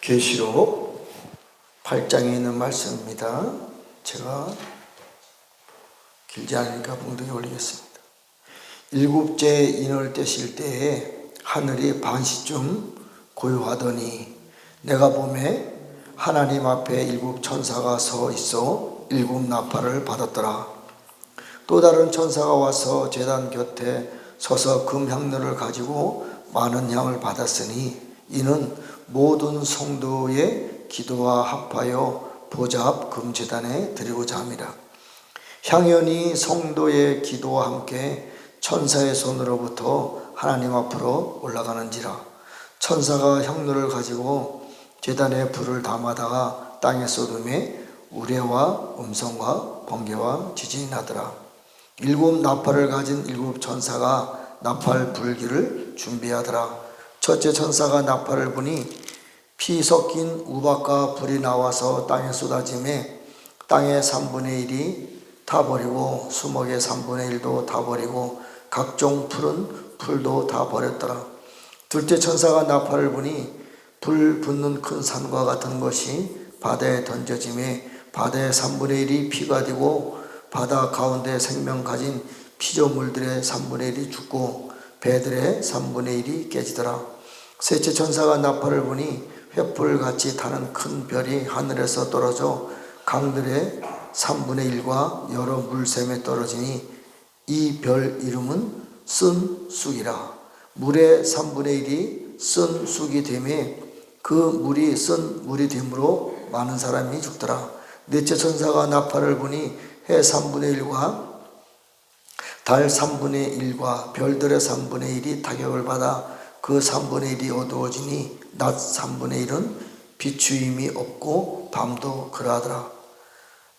계시록 8장에 있는 말씀입니다. 제가 길지 않으니까 봉독에 올리겠습니다. 일곱째 인을 떼실 때에 하늘이 반시쯤 고요하더니 내가 보매 하나님 앞에 일곱 천사가 서 있어 일곱 나팔을 받았더라. 또 다른 천사가 와서 제단 곁에 서서 금향로를 가지고 많은 향을 받았으니 이는 모든 성도의 기도와 합하여 보좌 앞 금제단에 드리고자 함이라. 향연이 성도의 기도와 함께 천사의 손으로부터 하나님 앞으로 올라가는지라. 천사가 향로를 가지고 제단에 불을 담아다가 땅에 쏟음에 우레와 음성과 번개와 지진이 나더라. 일곱 나팔을 가진 일곱 천사가 나팔 불기를 준비하더라. 첫째 천사가 나팔을 부니 피 섞인 우박과 불이 나와서 땅에 쏟아지매 땅의 3분의 1이 타버리고 수목의 3분의 1도 타버리고 각종 푸른 풀도 다 버렸더라. 둘째 천사가 나팔을 부니 불 붙는 큰 산과 같은 것이 바다에 던져지매 바다의 3분의 1이 피가 되고 바다 가운데 생명 가진 피조물들의 3분의 1이 죽고 배들의 3분의 1이 깨지더라. 셋째 천사가 나팔을 부니 횃불같이 타는 큰 별이 하늘에서 떨어져 강들의 3분의 1과 여러 물샘에 떨어지니 이 별 이름은 쓴 쑥이라. 물의 3분의 1이 쓴 쑥이 되매 그 물이 쓴 물이 되므로 많은 사람이 죽더라. 넷째 천사가 나팔을 부니 해 3분의 1과 달 3분의 1과 별들의 3분의 1이 타격을 받아 그 3분의 1이 어두워지니 낮 3분의 1은 비추임이 없고 밤도 그러하더라.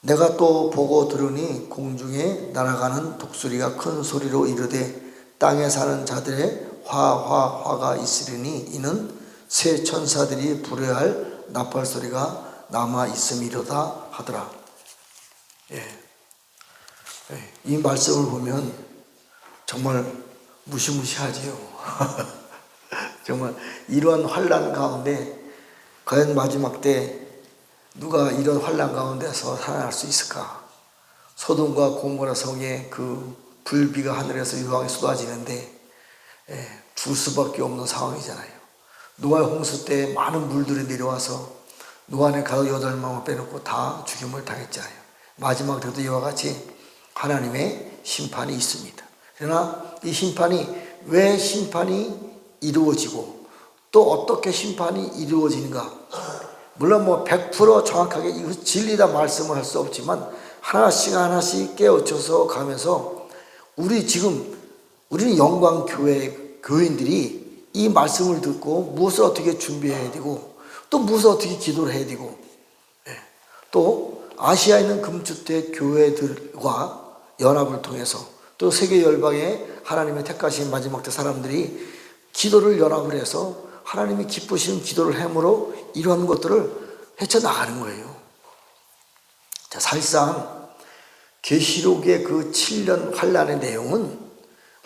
내가 또 보고 들으니 공중에 날아가는 독수리가 큰 소리로 이르되 땅에 사는 자들의 화가 있으리니 이는 새 천사들이 부려야 할 나팔 소리가 남아 있음이로다 하더라. 이 말씀을 보면 정말 무시무시하지요. 정말 이러한 환난 가운데 과연 마지막 때 누가 이런 환난 가운데서 살아날 수 있을까? 소돔과 고모라 성에 그 불비가 하늘에서 유황에 쏟아지는데 죽을 수밖에 없는 상황이잖아요. 노아의 홍수 때 많은 물들이 내려와서 노아의 가족 8명을 빼놓고 다 죽임을 당했잖아요. 마지막 때도 이와 같이 하나님의 심판이 있습니다. 그러나 이 심판이 왜 심판이 이루어지고 또 어떻게 심판이 이루어지는가? 물론 100% 정확하게 이거 진리다 말씀을 할 수 없지만 하나씩 깨우쳐서 가면서 우리는 영광교회 교인들이 이 말씀을 듣고 무엇을 어떻게 준비해야 되고 또 무엇을 어떻게 기도를 해야 되고 또 아시아에 있는 금주택 교회들과 연합을 통해서 또 세계 열방의 하나님의 택하신 마지막 때 사람들이 기도를 연합을 해서 하나님이 기쁘시는 기도를 함으로 이러한 것들을 헤쳐나가는 거예요. 자, 사실상 계시록의 그 7년 환난의 내용은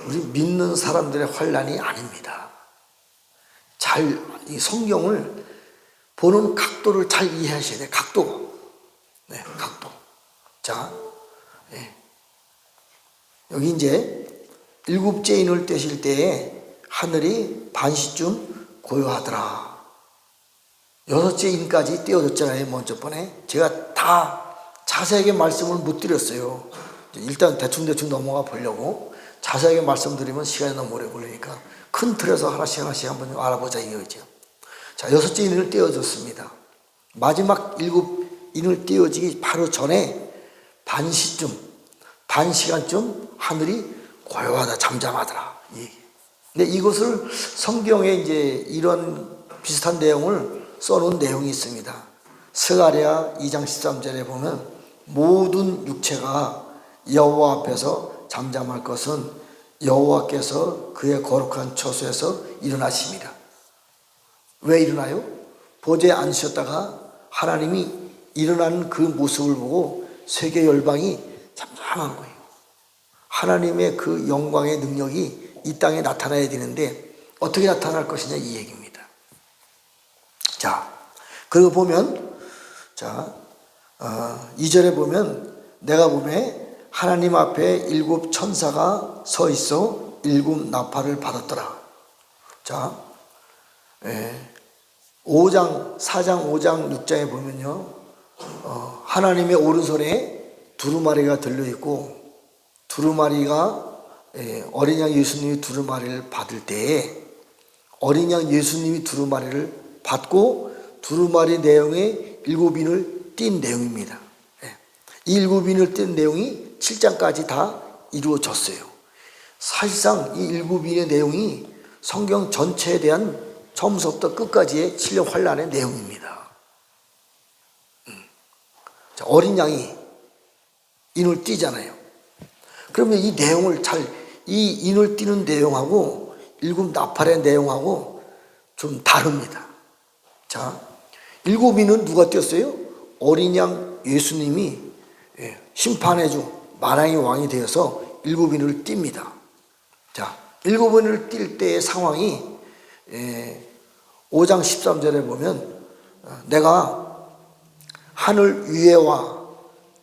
우리 믿는 사람들의 환난이 아닙니다. 이 성경을 보는 각도를 잘 이해하셔야 돼요. 각도. 자, 여기 이제 일곱째 인을 떼실 때에 하늘이 반시쯤 고요하더라. 여섯째 인까지 떼어졌잖아요. 먼저 번에 제가 다 자세하게 말씀을 못 드렸어요. 일단 대충 넘어가 보려고. 자세하게 말씀드리면 시간이 너무 오래 걸리니까 큰 틀에서 하나씩 한번 알아보자 이거죠. 자, 여섯째 인을 떼어졌습니다. 마지막 일곱 인을 떼어지기 바로 전에 반 시간쯤 하늘이 고요하다, 잠잠하더라. 근데 이것을 성경에 이제 이런 비슷한 내용을 써놓은 내용이 있습니다. 스가랴 2장 13절에 보면 모든 육체가 여호와 앞에서 잠잠할 것은 여호와께서 그의 거룩한 처소에서 일어나십니다. 왜 일어나요? 보좌에 앉으셨다가 하나님이 일어나는 그 모습을 보고 세계 열방이 잠잠한 거예요. 하나님의 그 영광의 능력이 이 땅에 나타나야 되는데 어떻게 나타날 것이냐 이 얘기입니다. 자, 그리고 보면, 자, 2절에 보면, 내가 보면 하나님 앞에 7 천사가 서 있어 7 나팔을 받았더라. 자, 5장, 4장, 5장, 6장에 보면요, 하나님의 오른손에 두루마리가 들려있고, 두루마리가 어린 양 예수님이 두루마리를 받을 때에 어린 양 예수님이 두루마리를 받고 두루마리 내용의 7인을 띈 내용입니다. 이 7인을 띈 내용이 7장까지 다 이루어졌어요. 사실상 이 7인의 내용이 성경 전체에 대한 처음부터 끝까지의 7년 환란의 내용입니다. 자, 어린 양이 인을 띄잖아요. 그러면 이 내용을 이 인을 띄는 내용하고 7 나팔의 내용하고 좀 다릅니다. 자, 7인은 누가 띄었어요? 어린 양 예수님이 심판의 주 만왕의 왕이 되어서 7인을 띱니다. 자, 7인을 띌 때의 상황이 5장 13절에 보면, 내가 하늘 위에와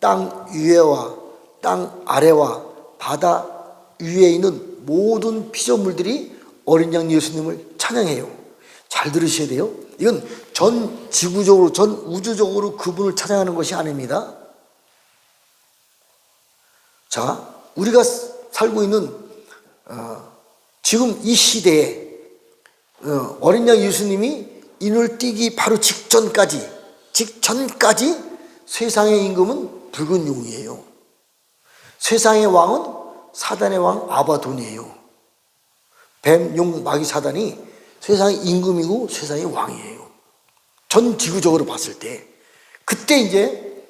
땅 위에와 땅 아래와 바다 위에 있는 모든 피조물들이 어린 양 예수님을 찬양해요. 잘 들으셔야 돼요. 이건 전 지구적으로, 전 우주적으로 그분을 찬양하는 것이 아닙니다. 자, 우리가 살고 있는 지금 이 시대에 어린 양 예수님이 인을 띄기 바로 직전까지 세상의 임금은 붉은 용이에요. 세상의 왕은 사단의 왕 아바돈이에요. 뱀, 용, 마귀, 사단이 세상의 임금이고 세상의 왕이에요. 전 지구적으로 봤을 때. 그때 이제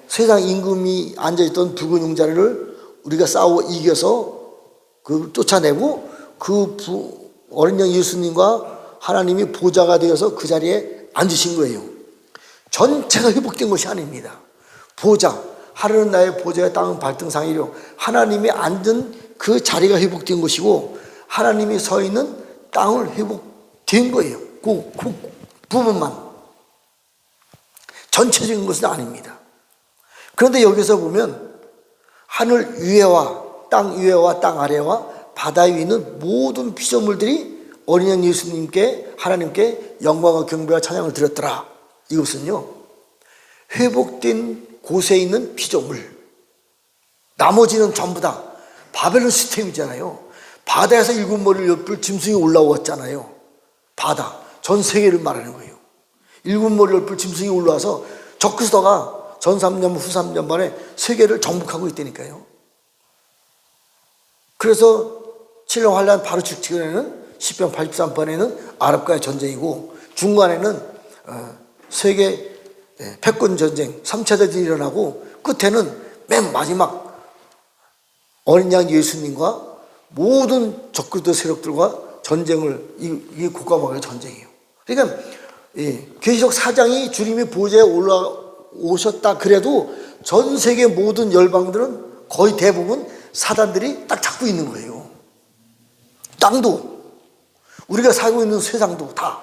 세상 임금이 앉아있던 붉은 용자를 우리가 싸워 이겨서 그 쫓아내고 어린 양 예수님과 하나님이 보좌가 되어서 그 자리에 앉으신 거예요. 전체가 회복된 것이 아닙니다. 보좌, 하늘은 나의 보좌의 땅은 발등상이요. 하나님이 앉은 그 자리가 회복된 것이고 하나님이 서 있는 땅을 회복된 거예요. 그 부분만. 전체적인 것은 아닙니다. 그런데 여기서 보면 하늘 위에와 땅 아래와 바다 위에 있는 모든 피조물들이 어린 양 예수님께, 하나님께 영광과 경배와 찬양을 드렸더라. 이것은요, 회복된 곳에 있는 피조물, 나머지는 전부 다 바벨론 시스템이잖아요. 바다에서 7 머리를 엿불 짐승이 올라왔잖아요. 바다, 전 세계를 말하는 거예요. 7 머리를 엿불 짐승이 올라와서 적그리스도가 전 3년 후 3년 만에 세계를 정복하고 있다니까요. 그래서 7년 환란 바로 직전에는 시편 83편에는 아랍과의 전쟁이고, 중간에는 세계 패권 전쟁 3차 대전이 일어나고, 끝에는 맨 마지막 어린 양 예수님과 모든 적그리스도 세력들과 전쟁을, 이게 국가마의 전쟁이에요. 그러니까 계시록 4장이 주님이 보좌에 올라오셨다 그래도 전 세계 모든 열방들은 거의 대부분 사단들이 딱 잡고 있는 거예요. 땅도, 우리가 살고 있는 세상도 다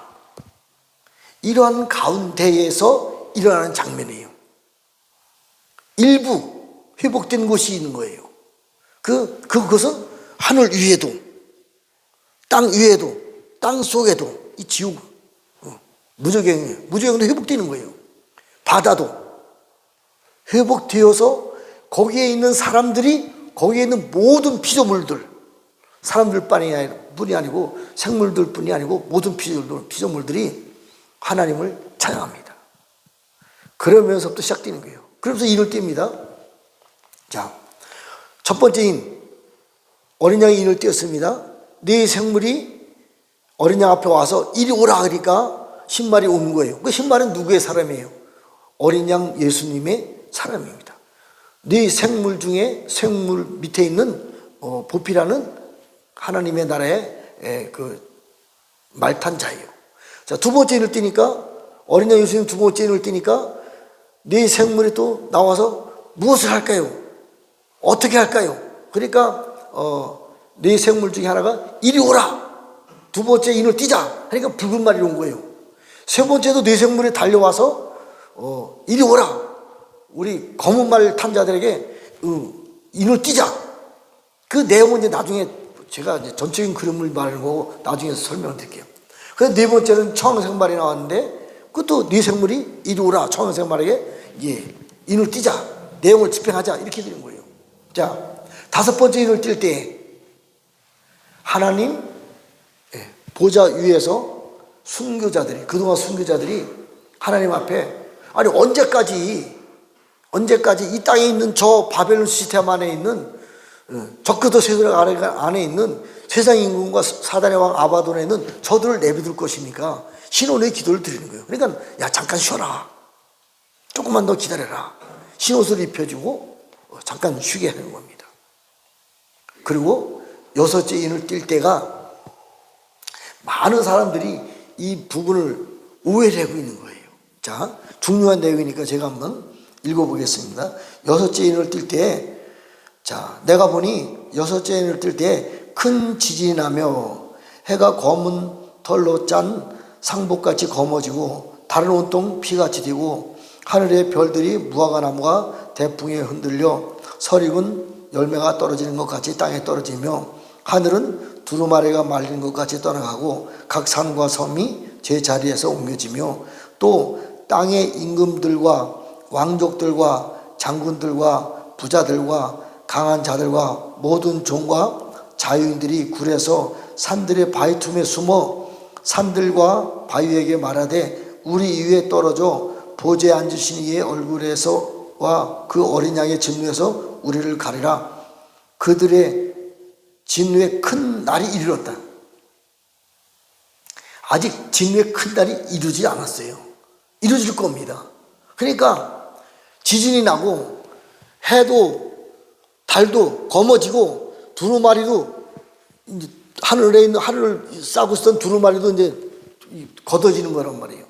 이러한 가운데에서 일어나는 장면이에요. 일부 회복된 곳이 있는 거예요. 그것은 하늘 위에도, 땅 위에도, 땅 속에도, 이 지옥, 무저갱도 회복되는 거예요. 바다도 회복되어서 거기에 있는 사람들이, 거기에 있는 모든 피조물들, 사람들뿐이 아니고 생물들뿐이 아니고 모든 피조물들이 하나님을 찬양합니다. 그러면서부터 시작되는 거예요. 그러면서 인을 띱니다. 자, 첫 번째 인, 어린 양이 인을 띄었습니다. 네 생물이 어린 양 앞에 와서 이리 오라 그러니까 신발이 오는 거예요. 그 신발은 누구의 사람이에요? 어린 양 예수님의 사람입니다. 네 생물 중에 생물 밑에 있는 보피라는 하나님의 나라의 그 말탄 자예요. 자, 두 번째 인을 띄니까, 어린 양 예수님 두 번째 인을 띄니까 네 생물이 또 나와서 무엇을 할까요? 어떻게 할까요? 그러니까 네 생물 중에 하나가 이리 오라, 두 번째 인을 띄자 하니까 붉은 말이 온 거예요. 세 번째도 뇌생물이 달려와서 이리 오라, 우리 검은 말 탐자들에게 인을 띄자. 그 내용은 이제 나중에 제가 이제 전적인 그림을 말고 나중에 설명을 드릴게요. 그래서 네 번째는 청생말이 나왔는데, 그것도 뇌생물이 이리 오라, 청생말에게 인을 띄자, 내용을 집행하자, 이렇게 드린 거예요. 자, 다섯 번째 인을 띌 때 하나님 보좌 위에서 순교자들이, 그동안 순교자들이 하나님 앞에, 아니 언제까지 이 땅에 있는 저 바벨론 시스템 안에 있는 적그리스도 세력 안에 있는 세상 임금과 사단의 왕 아바돈에 있는 저들을 내비둘 것입니까? 신혼의 기도를 드리는 거예요. 그러니까 야, 잠깐 쉬어라, 조금만 더 기다려라, 신옷을 입혀주고 잠깐 쉬게 하는 겁니다. 그리고 여섯째 인을 띌 때가 많은 사람들이 이 부분을 오해를 하고 있는 거예요. 자, 중요한 내용이니까 제가 한번 읽어보겠습니다. 여섯째 인을 띌 때, 자, 내가 보니 여섯째 인을 뜰 때 큰 지진이 나며 해가 검은 털로 짠 상복같이 검어지고 달은 온통 피같이 되고 하늘의 별들이 무화과나무가 대풍에 흔들려 설익은 열매가 떨어지는 것 같이 땅에 떨어지며 하늘은 두루마리가 말린 것 같이 떠나가고 각 산과 섬이 제 자리에서 옮겨지며 또 땅의 임금들과 왕족들과 장군들과 부자들과 강한 자들과 모든 종과 자유인들이 굴에서 산들의 바위 틈에 숨어 산들과 바위에게 말하되 우리 위에 떨어져 보좌에 앉으신 이의 얼굴에서와 그 어린 양의 진노에서 우리를 가리라. 그들의 진노의 큰 날이 이르렀다. 아직 진노의 큰 날이 이루지 않았어요. 이루어질 겁니다. 그러니까 지진이 나고 해도 달도 검어지고 두루마리도, 하늘에 있는, 하늘을 싸고 있던 두루마리도 이제 걷어지는 거란 말이에요.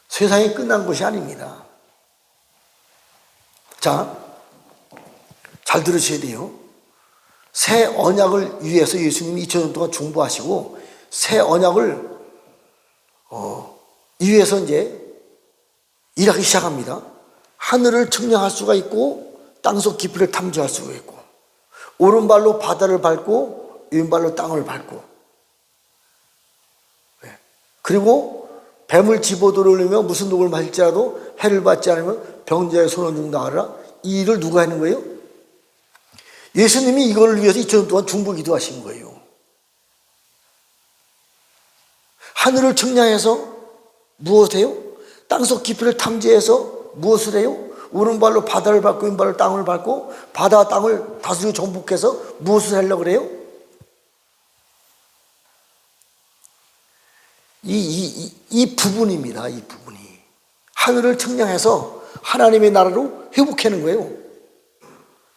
세상이 끝난 것이 아닙니다. 자, 잘 들으셔야 돼요. 새 언약을 위해서 예수님이 2000년 동안 중보하시고 새 언약을 위해서 이제 일하기 시작합니다. 하늘을 측량할 수가 있고 땅속 깊이를 탐지할 수가 있고 오른발로 바다를 밟고 왼발로 땅을 밟고, 그리고 뱀을 집어들으려며 무슨 독을 마실지라도 해를 받지 않으면 병자의 손을 중당하라. 이 일을 누가 하는 거예요? 예수님이 이걸 위해서 2000년 동안 중보 기도하신 거예요. 하늘을 측량해서 무엇을 해요? 땅속 깊이를 탐지해서 무엇을 해요? 오른발로 바다를 밟고 왼발로 땅을 밟고 바다와 땅을 다스리고 정복해서 무엇을 하려고 그래요? 이 부분입니다. 이 부분이 하늘을 측량해서 하나님의 나라로 회복하는 거예요.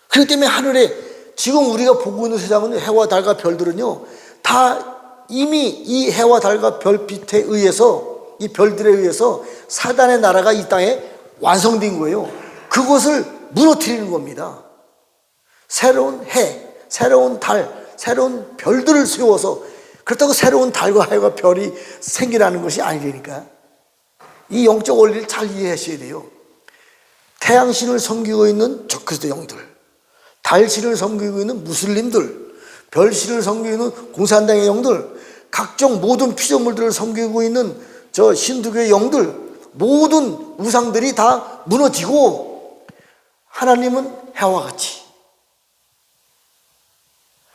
그렇기 때문에 하늘에 지금 우리가 보고 있는 세상은 해와 달과 별들은요, 다 이미 이 해와 달과 별빛에 의해서, 이 별들에 의해서 사단의 나라가 이 땅에 완성된 거예요. 그것을 무너뜨리는 겁니다. 새로운 해, 새로운 달, 새로운 별들을 세워서, 그렇다고 새로운 달과 해와 별이 생기라는 것이 아니라니까. 이 영적 원리를 잘 이해하셔야 돼요. 태양신을 섬기고 있는 적그리스도 영들, 달신을 섬기고 있는 무슬림들, 별신을 섬기고 있는 공산당의 영들, 각종 모든 피조물들을 섬기고 있는 저 힌두교의 영들, 모든 우상들이 다 무너지고 하나님은 해와 같이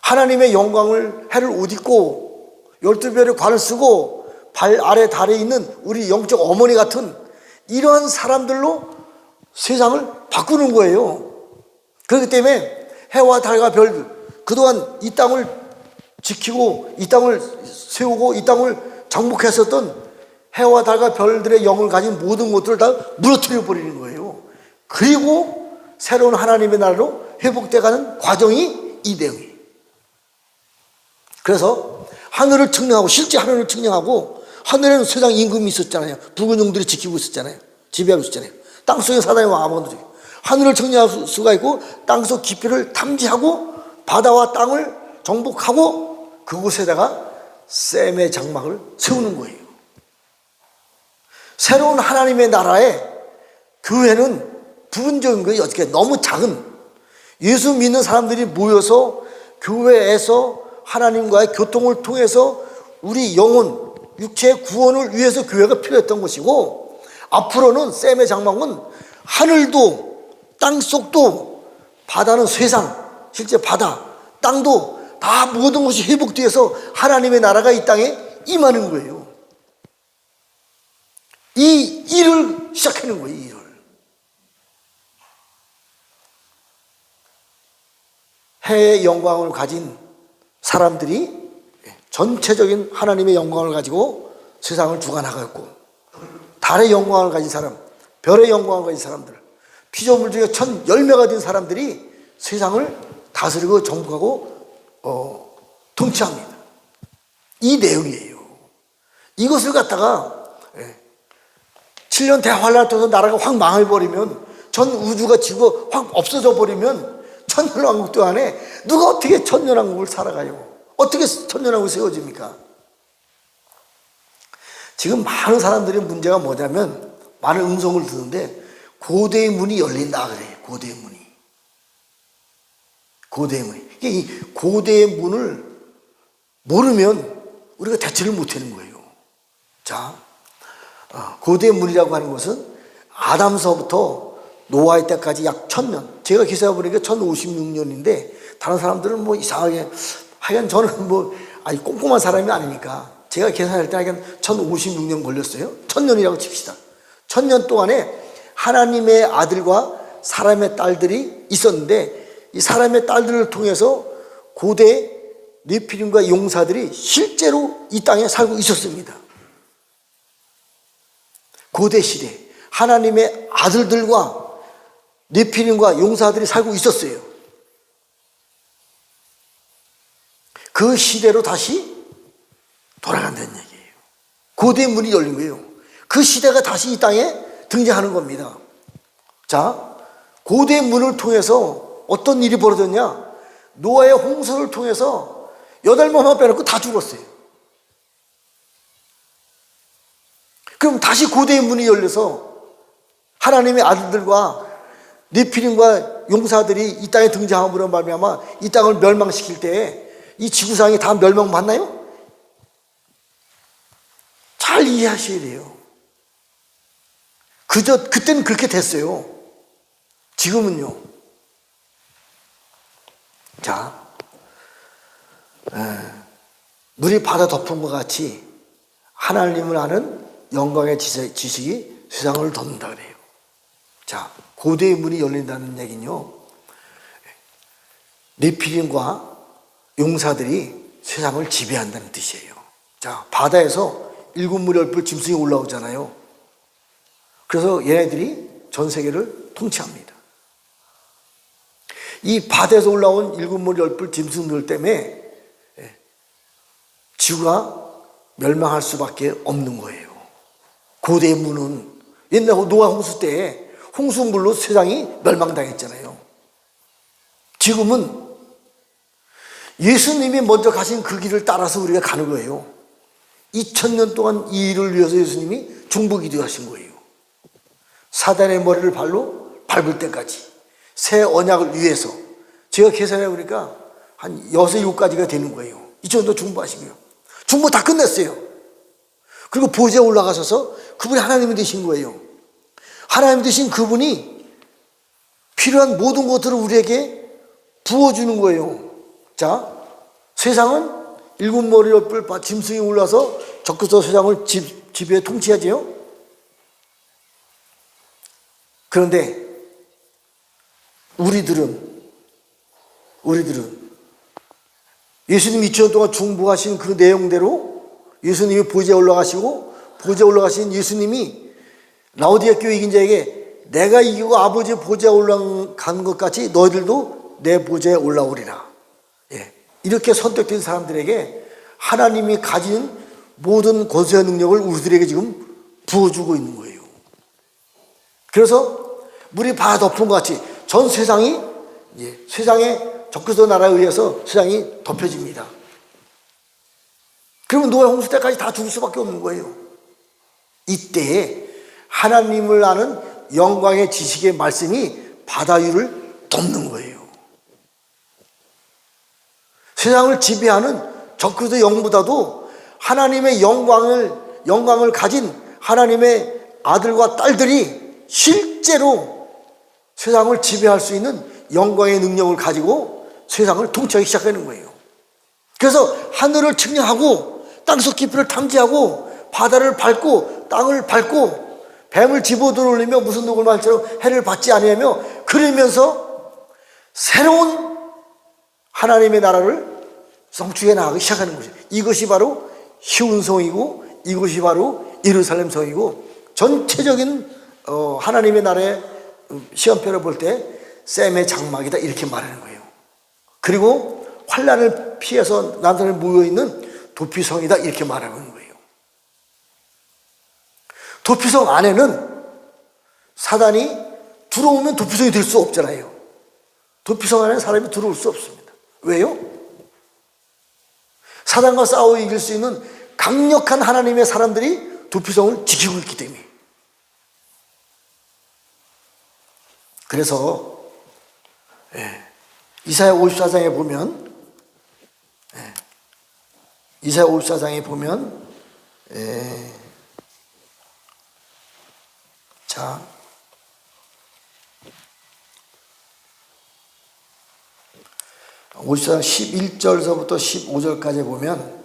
하나님의 영광을, 해를 옷 입고 12별의 관을 쓰고 발 아래 달에 있는 우리 영적 어머니 같은 이러한 사람들로 세상을 바꾸는 거예요. 그렇기 때문에 해와 달과 별들, 그동안 이 땅을 지키고 이 땅을 세우고 이 땅을 정복했었던 해와 달과 별들의 영을 가진 모든 것들을 다 무너뜨려 버리는 거예요. 그리고 새로운 하나님의 나라로 회복돼가는 과정이 이 내용이에요. 그래서 하늘을 측량하고, 실제 하늘을 측량하고, 하늘에는 세상 임금이 있었잖아요. 붉은 용들이 지키고 있었잖아요. 지배하고 있었잖아요. 땅속에 사단이 와 아무도. 하늘을 측량할 수가 있고 땅속 깊이를 탐지하고 바다와 땅을 정복하고 그곳에다가 셈의 장막을 세우는 거예요. 새로운 하나님의 나라에 교회는 부분적인 거예요. 어떻게 너무 작은, 예수 믿는 사람들이 모여서 교회에서 하나님과의 교통을 통해서 우리 영혼, 육체의 구원을 위해서 교회가 필요했던 것이고, 앞으로는 셈의 장막은 하늘도 땅속도 바다는 세상, 실제 바다, 땅도 다 모든 것이 회복되어서 하나님의 나라가 이 땅에 임하는 거예요. 이 일을 시작하는 거예요. 이 일을. 해의 영광을 가진 사람들이 전체적인 하나님의 영광을 가지고 세상을 주관하고, 달의 영광을 가진 사람, 별의 영광을 가진 사람들, 피조물 중에 1010매가 된 사람들이 세상을 다스리고 정복하고 통치합니다. 이 내용이에요. 이것을 갖다가 7년 대환란을 통해서 나라가 확 망해버리면, 전 우주가 지구 확 없어져 버리면 천년왕국도 안에 누가 어떻게 천년왕국을 살아가요? 어떻게 천년왕국이 세워집니까? 지금 많은 사람들의 문제가 뭐냐면, 많은 음성을 듣는데 고대의 문이 열린다 그래요. 고대의 문이. 고대의 문이. 이 고대의 문을 모르면 우리가 대처를 못하는 거예요. 자, 고대의 문이라고 하는 것은 아담서부터 노아의 때까지 약 1000년. 제가 기사해 보니까 1056년인데 다른 사람들은 뭐 이상하게, 하여간 저는 뭐 꼼꼼한 사람이 아니니까 제가 계산할 때 하여간 1056년 걸렸어요. 1000년이라고 칩시다. 1000년 동안에 하나님의 아들과 사람의 딸들이 있었는데, 이 사람의 딸들을 통해서 고대 네피림과 용사들이 실제로 이 땅에 살고 있었습니다. 고대 시대 하나님의 아들들과 네피림과 용사들이 살고 있었어요. 그 시대로 다시 돌아간다는 얘기예요. 고대의 문이 열린 거예요. 그 시대가 다시 이 땅에 등장하는 겁니다. 자, 고대의 문을 통해서 어떤 일이 벌어졌냐? 노아의 홍수를 통해서 8명만 빼놓고 다 죽었어요. 그럼 다시 고대의 문이 열려서 하나님의 아들들과 네피림과 용사들이 이 땅에 등장함으로 말미암아 이 땅을 멸망시킬 때 이 지구상이 다 멸망받나요? 잘 이해하셔야 돼요. 그때는 그렇게 됐어요. 지금은요. 자, 물이 바다 덮은 것 같이 하나님을 아는 영광의 지식이 세상을 덮는다 그래요. 자, 고대의 문이 열린다는 얘기는요, 네피림과 용사들이 세상을 지배한다는 뜻이에요. 자, 바다에서 7물의 얼굴 짐승이 올라오잖아요. 그래서 얘네들이 전 세계를 통치합니다. 이 바다에서 올라온 7물의 얼굴 짐승들 때문에 지구가 멸망할 수밖에 없는 거예요. 고대의 문은 옛날 노아 홍수 때 홍수물로 세상이 멸망당했잖아요. 지금은 예수님이 먼저 가신 그 길을 따라서 우리가 가는 거예요. 2000년 동안 이 일을 위해서 예수님이 중보기도하신 거예요. 사단의 머리를 발로 밟을 때까지 새 언약을 위해서. 제가 계산해 보니까 한 6, 7가지가 되는 거예요. 이 정도 중보하시고요. 중보 다 끝냈어요. 그리고 보좌에 올라가셔서 그분이 하나님이 되신 거예요. 하나님 되신 그분이 필요한 모든 것들을 우리에게 부어주는 거예요. 자, 세상은 7머리 얼굴 짐승이 올라서 적그리스도 세상을 지배해 통치하지요. 그런데 우리들은 예수님이 2000년 동안 중보하신 그 내용대로 예수님이 보좌에 올라가시고, 보좌에 올라가신 예수님이 라오디아 교회 이긴 자에게 내가 이기고 아버지의 보좌에 올라간 것 같이 너희들도 내 보좌에 올라오리라. 이렇게 선택된 사람들에게 하나님이 가진 모든 권세와 능력을 우리들에게 지금 부어주고 있는 거예요. 그래서 물이 바다 덮은 것 같이 전 세상이, 세상의 적그리스도 나라에 의해서 세상이 덮여집니다. 그러면 노아 홍수 때까지 다 죽을 수밖에 없는 거예요. 이때에 하나님을 아는 영광의 지식의 말씀이 바다 위를 덮는 거예요. 세상을 지배하는 적그리스도 영보다도 하나님의 영광을 가진 하나님의 아들과 딸들이 실제로 세상을 지배할 수 있는 영광의 능력을 가지고 세상을 통치하기 시작하는 거예요. 그래서 하늘을 측량하고 땅속 깊이를 탐지하고 바다를 밟고 땅을 밟고 뱀을 집어들어 올리며 무슨 누굴 말처럼 해를 받지 아니하며 그러면서 새로운 하나님의 나라를 성취해 나가기 시작하는 거죠. 이것이 바로 시온성이고 이것이 바로 예루살렘 성이고 전체적인 하나님의 나라의 시험표를 볼 때 셈의 장막이다 이렇게 말하는 거예요. 그리고 환난을 피해서 난산에 모여있는 도피성이다 이렇게 말하는 거예요. 도피성 안에는 사단이 들어오면 도피성이 될 수 없잖아요. 도피성 안에는 사람이 들어올 수 없습니다. 왜요? 사단과 싸워 이길 수 있는 강력한 하나님의 사람들이 도피성을 지키고 있기 때문에. 그래서 이사야 54장에 보면 이사야 54장에 보면 자 54장 11절서부터 15절까지 보면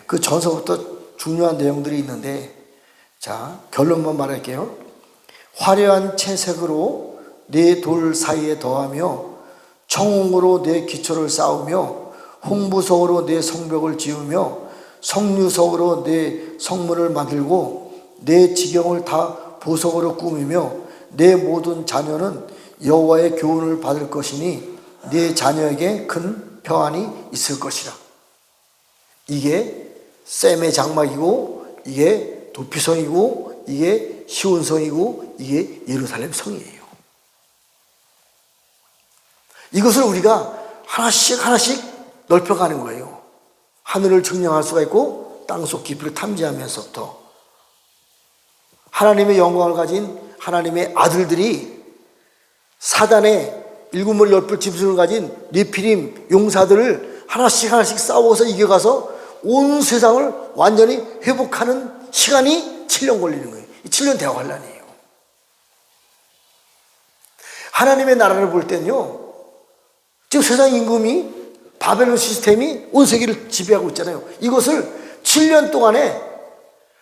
그 전서부터 중요한 내용들이 있는데 자 결론만 말할게요. 화려한 채색으로 네 돌 사이에 더하며 청홍으로 내 기초를 쌓으며 홍부석으로 내 성벽을 지으며 석류석으로 내 성문을 만들고 내 지경을 다 보석으로 꾸미며 내 모든 자녀는 여호와의 교훈을 받을 것이니 네 자녀에게 큰 평안이 있을 것이라. 이게 셈의 장막이고 이게 도피성이고 이게 시온성이고 이게 예루살렘 성이에요. 이것을 우리가 하나씩 하나씩 넓혀가는 거예요. 하늘을 측량할 수가 있고 땅속 깊이를 탐지하면서부터 하나님의 영광을 가진 하나님의 아들들이 사단의 일곱 머리 열 뿔 짐승을 가진 네피림 용사들을 하나씩 하나씩 싸워서 이겨가서 온 세상을 완전히 회복하는 시간이 7년 걸리는 거예요. 7년 대환란이에요. 하나님의 나라를 볼 때는요, 지금 세상 임금이 바벨론 시스템이 온 세계를 지배하고 있잖아요. 이것을 7년 동안에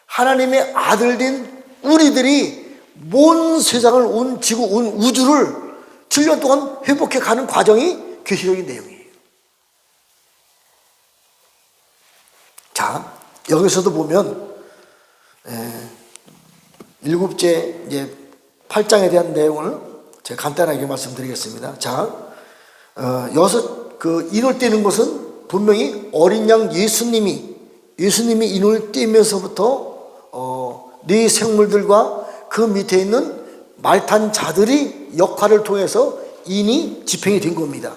하나님의 아들된 우리들이 온 세상을, 온 지구, 온 우주를 7년 동안 회복해 가는 과정이 계시적인 내용이에요. 자, 여기서도 보면 일곱째 이제 8장에 대한 내용을 제가 간단하게 말씀드리겠습니다. 자, 여기서 그 인을 떼는 것은 분명히 어린 양 예수님이 인을 떼면서부터 네 생물들과 그 밑에 있는 말탄 자들이 역할을 통해서 인이 집행이 된 겁니다.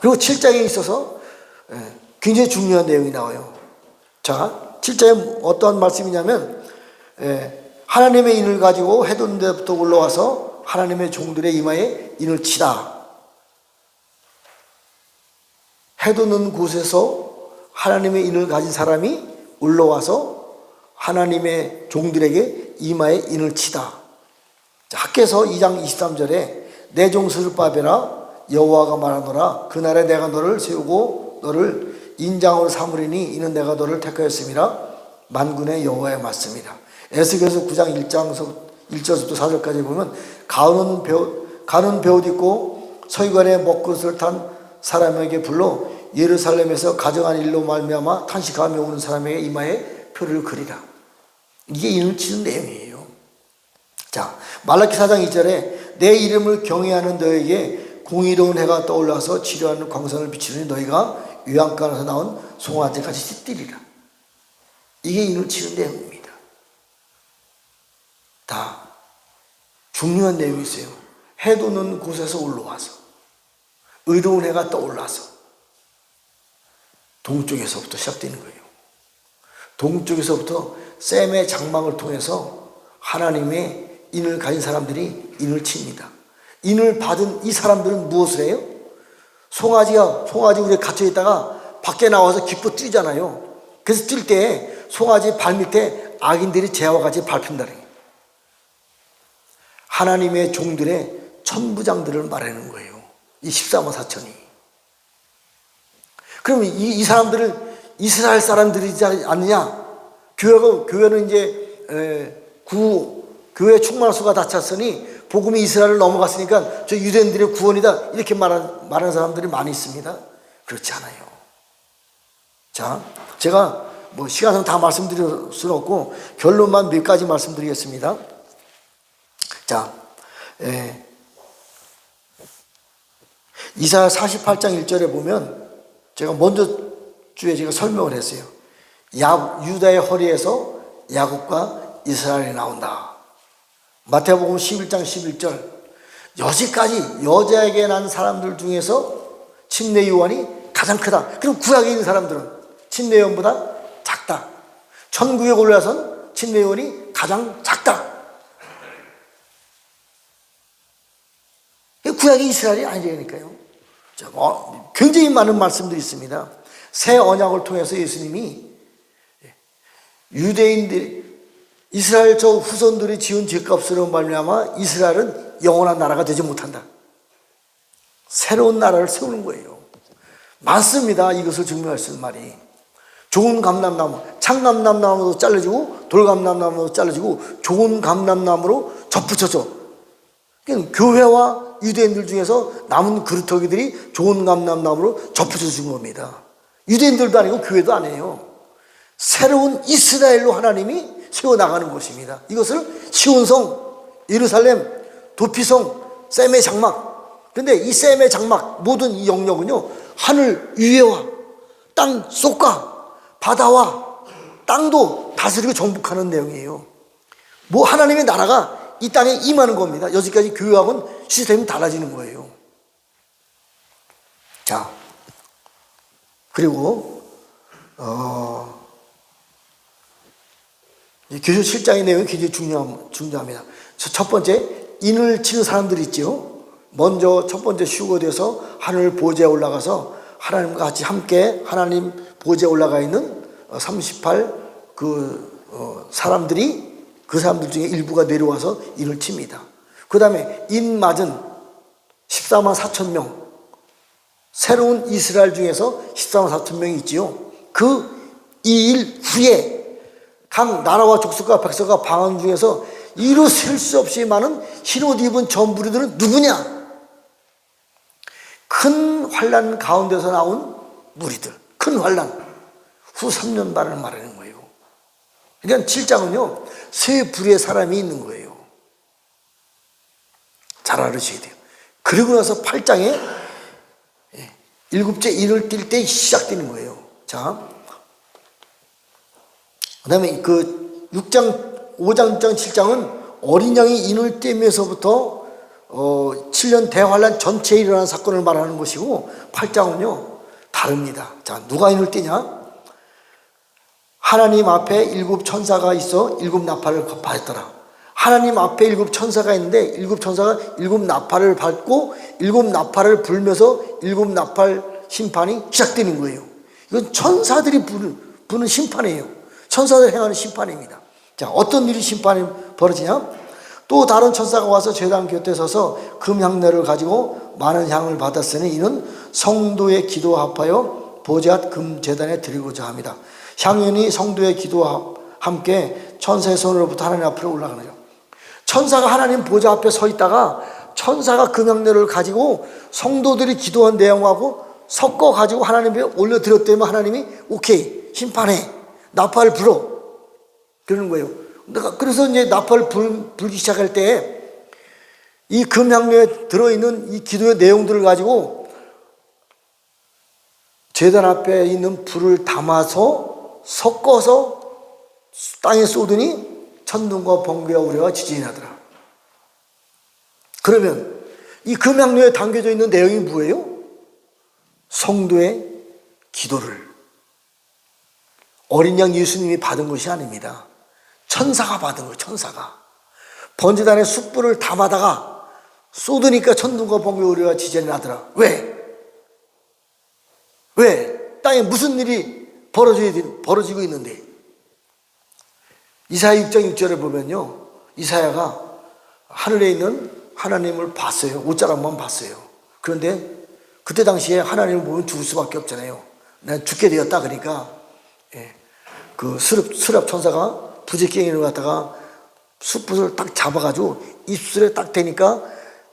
그리고 7장에 있어서 굉장히 중요한 내용이 나와요. 자, 7장에 어떠한 말씀이냐면 하나님의 인을 가지고 해돋는 데부터 올라와서 하나님의 종들의 이마에 인을 치다. 해돋는 곳에서 하나님의 인을 가진 사람이 올라와서 하나님의 종들에게 이마에 인을 치다. 학개서 2장 23절에 내 종 스룹바벨아 여호와가 말하노라 그날에 내가 너를 세우고 너를 인장으로 삼으리니 이는 내가 너를 택하였음이라 만군의 여호와의 말씀이라. 에스겔서 9장 1절부터 4절까지 보면 가는 베옷 입고 서기관의 먹그릇을 탄 사람에게 불러 예루살렘에서 가정한 일로 말미암아 탄식하며 오는 사람에게 이마에 표를 그리라. 이게 인을 치는 내용이에요. 자, 말라기 4장 2절에 내 이름을 경외하는 너에게 공의로운 해가 떠올라서 치료하는 광선을 비추니 너희가 요양간에서 나온 송아지같이 뛰리라. 이게 인을 치는 내용입니다. 다 중요한 내용이 있어요. 해 돋는 곳에서 올라와서 의로운 해가 떠올라서 동쪽에서부터 시작되는 거예요. 동쪽에서부터 셈의 장막을 통해서 하나님의 인을 가진 사람들이 인을 칩니다. 인을 받은 이 사람들은 무엇을 해요? 송아지 우리에 갇혀 있다가 밖에 나와서 기뻐 뛰잖아요. 그래서 뛸 때 송아지 발밑에 악인들이 재와 같이 밟힌다는 거예요. 하나님의 종들의 천부장들을 말하는 거예요. 이 14만 4천이. 그러면 이 사람들을 이스라엘 사람들이지 않느냐? 교회는 이제 교회 충만할 수가 다 찼으니 복음이 이스라엘을 넘어갔으니까 저 유대인들의 구원이다 이렇게 말하는 사람들이 많이 있습니다. 그렇지 않아요. 자, 제가 시간상 다 말씀드릴 수는 없고 결론만 몇 가지 말씀드리겠습니다. 자, 이사야 48장 1절에 보면 제가 먼저 주에 제가 설명을 했어요. 유다의 허리에서 야곱과 이스라엘이 나온다. 마태복음 11장 11절 여지까지 여자에게 난 사람들 중에서 침례 요한이 가장 크다. 그럼 구약에 있는 사람들은 침례 요한보다 작다. 천국에 올라선 침례 요한이 가장 작다. 구약이 이스라엘이 아니라니까요. 굉장히 많은 말씀들이 있습니다. 새 언약을 통해서 예수님이 유대인들이 이스라엘 저 후손들이 지은 죄값으로 말미암아 이스라엘은 영원한 나라가 되지 못한다. 새로운 나라를 세우는 거예요. 많습니다. 이것을 증명할 수 있는 말이. 좋은 감람나무, 창감람나무도 잘라지고 돌감람나무도 잘라지고 좋은 감람나무로 접붙여져. 그러니까 교회와 유대인들 중에서 남은 그루터기들이 좋은 감람나무로 접붙여 준 겁니다. 유대인들도 아니고 교회도 아니에요. 새로운 이스라엘로 하나님이 세워나가는 것입니다. 이것을 시온성, 예루살렘, 도피성, 셈의 장막. 그런데 이 셈의 장막 모든 이 영역은요, 하늘 위에와 땅 속과 바다와 땅도 다스리고 정복하는 내용이에요. 하나님의 나라가 이 땅에 임하는 겁니다. 여기까지 교회하고는 시스템이 달라지는 거예요. 자, 그리고 교주 7장의 내용이 굉장히 중요합니다. 첫 번째, 인을 치는 사람들이 있죠. 먼저 첫 번째 휴거돼서 하늘 보좌에 올라가서 하나님과 같이 함께 하나님 보좌에 올라가 있는 38 사람들이 그 사람들 중에 일부가 내려와서 인을 칩니다. 그 다음에 인 맞은 14만 4천 명, 새로운 이스라엘 중에서 14만 4천 명이 있지요. 그 이 일 후에 각 나라와 족속과 백성과 방언 중에서 이루 셀 수 없이 많은 흰옷 입은 전부리들은 누구냐? 큰 환난 가운데서 나온 무리들, 큰 환난 후 3년 반을 말하는 거예요. 그러니까 7장은요 세 부류의 사람이 있는 거예요. 잘 알으셔야 돼요. 그리고 나서 8장에 일곱째 인을 띌 때 시작되는 거예요. 자, 그 다음에 5장, 6장, 7장은 어린 양이 인을 떼면서부터 7년 대환란 전체에 일어난 사건을 말하는 것이고 8장은요 다릅니다. 자, 누가 인을 떼냐? 하나님 앞에 7 천사가 있어 7 나팔을 받았더라. 하나님 앞에 7 천사가 있는데 7 천사가 7 나팔을 받고 7 나팔을 불면서 7 나팔 심판이 시작되는 거예요. 이건 천사들이 부는 심판이에요. 천사들 행하는 심판입니다. 자, 어떤 일이 심판이 벌어지냐? 또 다른 천사가 와서 제단 곁에 서서 금향료를 가지고 많은 향을 받았으니 이는 성도의 기도와 합하여 보좌 금제단에 드리고자 합니다. 향연이 성도의 기도와 함께 천사의 손으로부터 하나님 앞으로 올라가는 거죠. 천사가 하나님 보좌 앞에 서 있다가 천사가 금향료를 가지고 성도들이 기도한 내용하고 섞어 가지고 하나님 앞에 올려드렸다면 하나님이 오케이 심판해 나팔을 불어 그러는 거예요. 그래서 이제 나팔을 불기 시작할 때 이 금향료에 들어있는 이 기도의 내용들을 가지고 제단 앞에 있는 불을 담아서 섞어서 땅에 쏟으니 천둥과 번개와 우레와 지진이 나더라. 그러면 이 금향료에 담겨져 있는 내용이 뭐예요? 성도의 기도를 어린 양 예수님이 받은 것이 아닙니다. 천사가 받은 거예요. 천사가. 번제단에 숯불을 담아다가 쏟으니까 천둥과 번개 우리가 지진이 나더라. 왜? 땅에 무슨 일이 벌어지고 있는데? 이사야 6장 6절에 보면요, 이사야가 하늘에 있는 하나님을 봤어요. 옷자락만 봤어요. 그런데 그때 당시에 하나님을 보면 죽을 수밖에 없잖아요. 난 죽게 되었다. 그러니까 그 수렵 천사가 부지깽이를 갖다가 숯불을 딱 잡아가지고 입술에 딱 대니까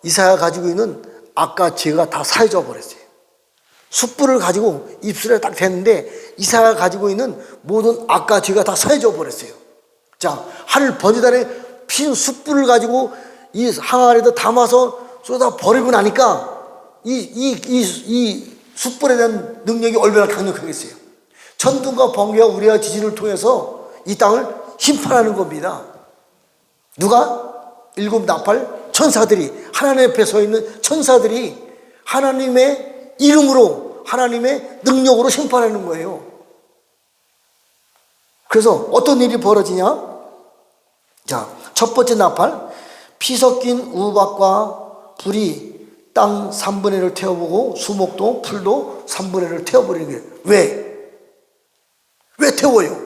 이사야가 가지고 있는 악과 죄가 다 사해져 버렸어요. 숯불을 가지고 입술에 딱 댔는데 이사야가 가지고 있는 모든 악과 죄가 다 사해져 버렸어요. 자, 하늘 번제단에 피는 숯불을 가지고 이 항아리에다 담아서 쏟아 버리고 나니까 이 숯불에 대한 능력이 얼마나 강력하겠어요. 천둥과 번개와 우리와 지진을 통해서 이 땅을 심판하는 겁니다. 누가? 7 나팔 천사들이, 하나님 앞에 서 있는 천사들이 하나님의 이름으로, 하나님의 능력으로 심판하는 거예요. 그래서 어떤 일이 벌어지냐? 자, 첫 번째 나팔, 피 섞인 우박과 불이 땅 3분의 1을 태워보고 수목도 풀도 3분의 1을 태워버리는 거예요. 왜 태워요?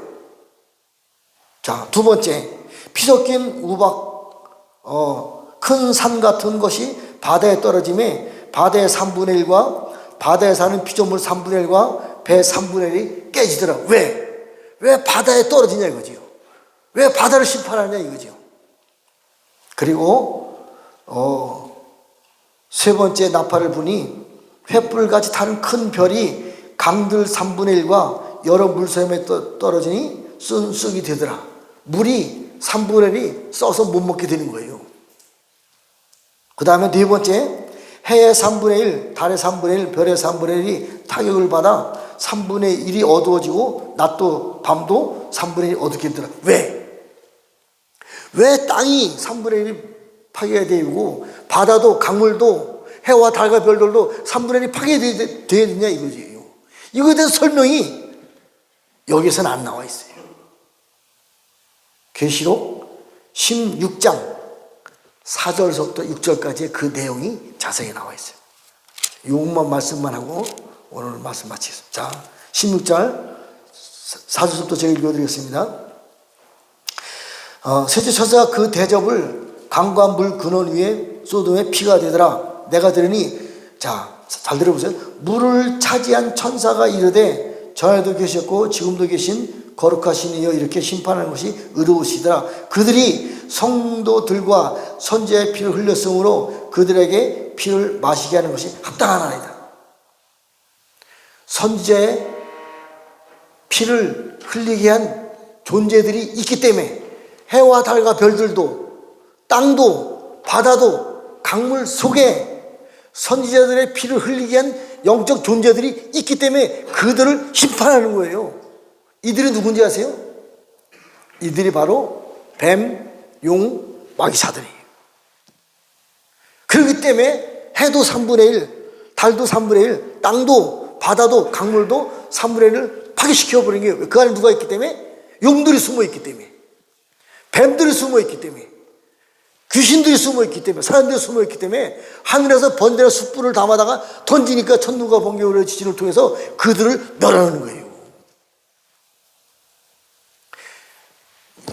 자, 두 번째, 피 섞인 우박, 큰 산 같은 것이 바다에 떨어짐에 바다의 3분의 1과 바다에 사는 피조물 3분의 1과 배 3분의 1이 깨지더라. 왜 바다에 떨어지냐 이거지요. 왜 바다를 심판하냐 이거지요. 그리고 세 번째 나팔을 부니 횃불같이 타는 큰 별이 강들 3분의 1과 여러 물샘에 떨어지니 쑥이 되더라. 물이 3분의 1이 써서 못 먹게 되는 거예요. 그 다음에 네 번째, 해의 3분의 1, 달의 3분의 1, 별의 3분의 1이 타격을 받아 3분의 1이 어두워지고 낮도 밤도 3분의 1이 어둡게 되더라. 왜 땅이 3분의 1이 파괴되고 바다도 강물도 해와 달과 별들도 3분의 1이 파괴되어야 되냐 이거지요. 이거에 대해서 설명이 여기서는 안 나와 있어요. 계시록 16장 4절서부터 6절까지의 그 내용이 자세히 나와 있어요. 요것만 말씀만 하고 오늘 말씀 마치겠습니다. 자, 16절 4절부터 제가 읽어드리겠습니다. 셋째 천사가 그 대접을 강과 물 근원 위에 쏟음에 피가 되더라. 내가 들으니, 자, 잘 들어보세요. 물을 차지한 천사가 이르되 전에도 계셨고 지금도 계신 거룩하신 이여 이렇게 심판하는 것이 의로우시더라. 그들이 성도들과 선지자의 피를 흘렸으므로 그들에게 피를 마시게 하는 것이 합당하나이다. 선지자의 피를 흘리게 한 존재들이 있기 때문에 해와 달과 별들도 땅도 바다도 강물 속에 선지자들의 피를 흘리게 한 영적 존재들이 있기 때문에 그들을 심판하는 거예요. 이들이 누군지 아세요? 이들이 바로 뱀, 용, 마귀사들이에요. 그렇기 때문에 해도 3분의 1, 달도 3분의 1, 땅도 바다도 강물도 3분의 1을 파괴시켜버린 게 그 안에 누가 있기 때문에? 용들이 숨어있기 때문에, 뱀들이 숨어있기 때문에, 귀신들이 숨어있기 때문에, 사람들이 숨어있기 때문에 하늘에서 번제나 숯불을 담아다가 던지니까 천둥과 번개와 지진을 통해서 그들을 멸하는 거예요.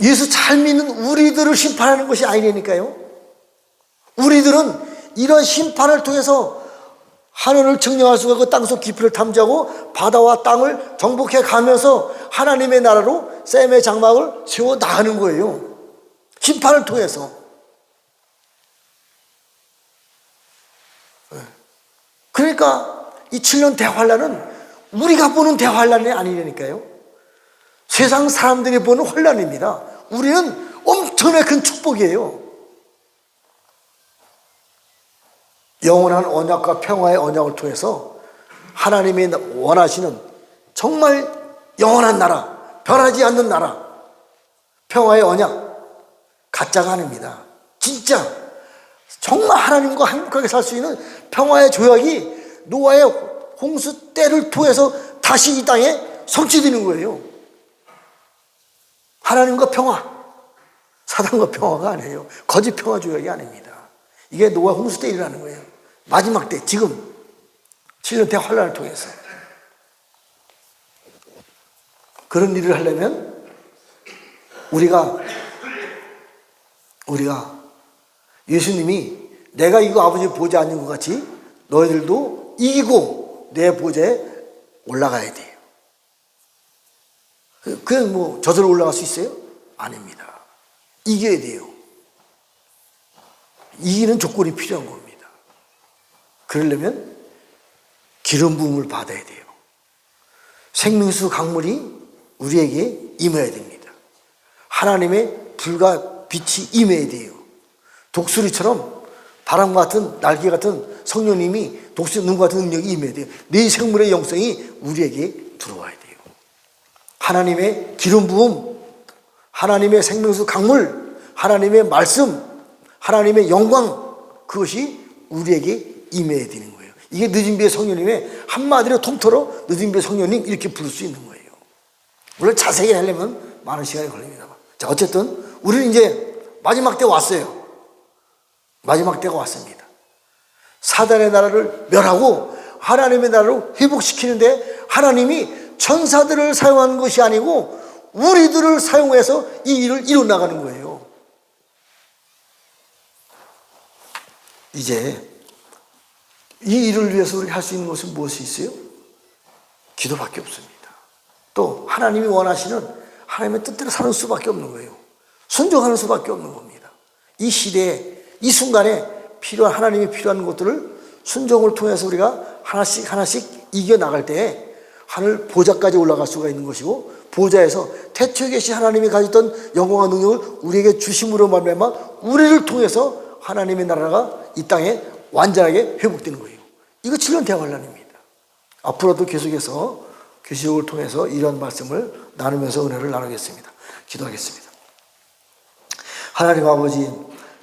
예수 잘 믿는 우리들을 심판하는 것이 아니라니까요. 우리들은 이런 심판을 통해서 하늘을 증명할 수가 없고 땅속 깊이를 탐지하고 바다와 땅을 정복해 가면서 하나님의 나라로 셈의 장막을 세워 나가는 거예요. 심판을 통해서. 그러니까 이 7년 대환란은 우리가 보는 대환란이 아니라니까요. 세상 사람들이 보는 환란입니다. 우리는 엄청나게 큰 축복이에요. 영원한 언약과 평화의 언약을 통해서 하나님이 원하시는 정말 영원한 나라, 변하지 않는 나라, 평화의 언약, 가짜가 아닙니다. 진짜 정말 하나님과 행복하게 살 수 있는 평화의 조약이 노아의 홍수 때를 통해서 다시 이 땅에 성취되는 거예요. 하나님과 평화, 사단과 평화가 아니에요. 거짓 평화 조약이 아닙니다. 이게 노아 홍수 때 일어나는 거예요. 마지막 때, 지금 7년 대환란을 통해서 그런 일을 하려면 우리가 예수님이 내가 이거 아버지 보좌 앉은 것 같이 너희들도 이기고 내 보좌에 올라가야 돼요. 그냥 뭐 저절로 올라갈 수 있어요? 아닙니다. 이겨야 돼요. 이기는 조건이 필요한 겁니다. 그러려면 기름 부음을 받아야 돼요. 생명수 강물이 우리에게 임해야 됩니다. 하나님의 불과 빛이 임해야 돼요. 독수리처럼 바람과 같은 날개 같은 성령님이 독수리 눈과 같은 능력이 임해야 돼요. 네 생물의 영성이 우리에게 들어와야 돼요. 하나님의 기름 부음, 하나님의 생명수 강물, 하나님의 말씀, 하나님의 영광, 그것이 우리에게 임해야 되는 거예요. 이게 늦은 비의 성령님의 한마디로 통틀어 늦은 비의 성령님 이렇게 부를 수 있는 거예요. 물론 자세히 하려면 많은 시간이 걸립니다. 자, 어쨌든 우리는 이제 마지막 때 왔어요. 마지막 때가 왔습니다. 사단의 나라를 멸하고 하나님의 나라로 회복시키는데 하나님이 천사들을 사용하는 것이 아니고 우리들을 사용해서 이 일을 이뤄나가는 거예요. 이제 이 일을 위해서 우리가 할 수 있는 것은 무엇이 있어요? 기도밖에 없습니다. 또 하나님이 원하시는 하나님의 뜻대로 사는 수밖에 없는 거예요. 순종하는 수밖에 없는 겁니다. 이 시대에 이 순간에 필요한 하나님이 필요한 것들을 순종을 통해서 우리가 하나씩 이겨나갈 때 하늘 보좌까지 올라갈 수가 있는 것이고 보좌에서 태초에 계신 하나님이 가졌던 영광과 능력을 우리에게 주심으로 말미암아 우리를 통해서 하나님의 나라가 이 땅에 완전하게 회복되는 거예요. 이거 7년 대환란입니다. 앞으로도 계속해서 계시록을 통해서 이런 말씀을 나누면서 은혜를 나누겠습니다. 기도하겠습니다. 하나님 아버지,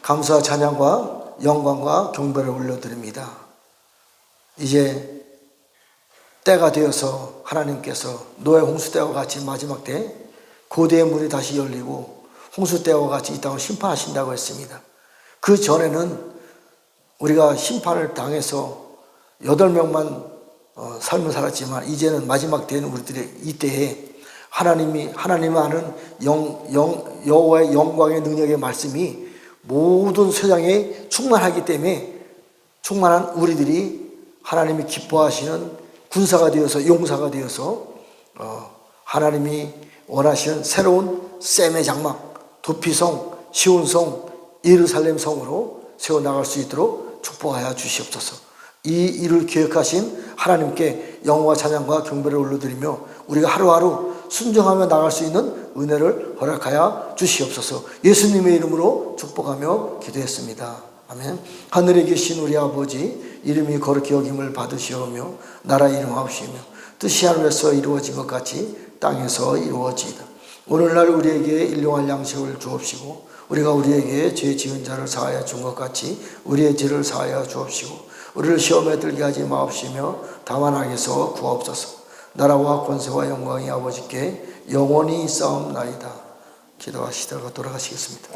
감사와 찬양과 영광과 경배를 올려드립니다. 이제 때가 되어서 하나님께서 노아의 홍수 때와 같이 마지막 때 고대의 문이 다시 열리고 홍수 때와 같이 이 땅을 심판하신다고 했습니다. 그 전에는 우리가 심판을 당해서 8명만 삶을 살았지만 이제는 마지막 때는 우리들의 이때에 하나님이 아는 여호와의 영광의 능력의 말씀이 모든 세상에 충만하기 때문에 충만한 우리들이 하나님이 기뻐하시는 군사가 되어서 용사가 되어서 하나님이 원하시는 새로운 셈의 장막, 도피성, 시온성, 예루살렘 성으로 세워나갈 수 있도록 축복하여 주시옵소서. 이 일을 기획하신 하나님께 영광과 찬양과 경배를 올려드리며 우리가 하루하루 순종하며 나갈 수 있는 은혜를 허락하여 주시옵소서. 예수님의 이름으로 축복하며 기도했습니다. 아멘. 하늘에 계신 우리 아버지, 이름이 거룩히 여김을 받으시오며 나라 이름하옵시며 뜻이 하늘에서 이루어진 것 같이 땅에서 이루어지이다. 오늘날 우리에게 일용할 양식을 주옵시고 우리가 우리에게 죄 지은 자를 사하여 준 것 같이 우리의 죄를 사하여 주옵시고 우리를 시험에 들게 하지 마옵시며 다만 악에서 구하옵소서. 나라와 권세와 영광이 아버지께 영원히 있사옵나이다. 기도하시다가 돌아가시겠습니다.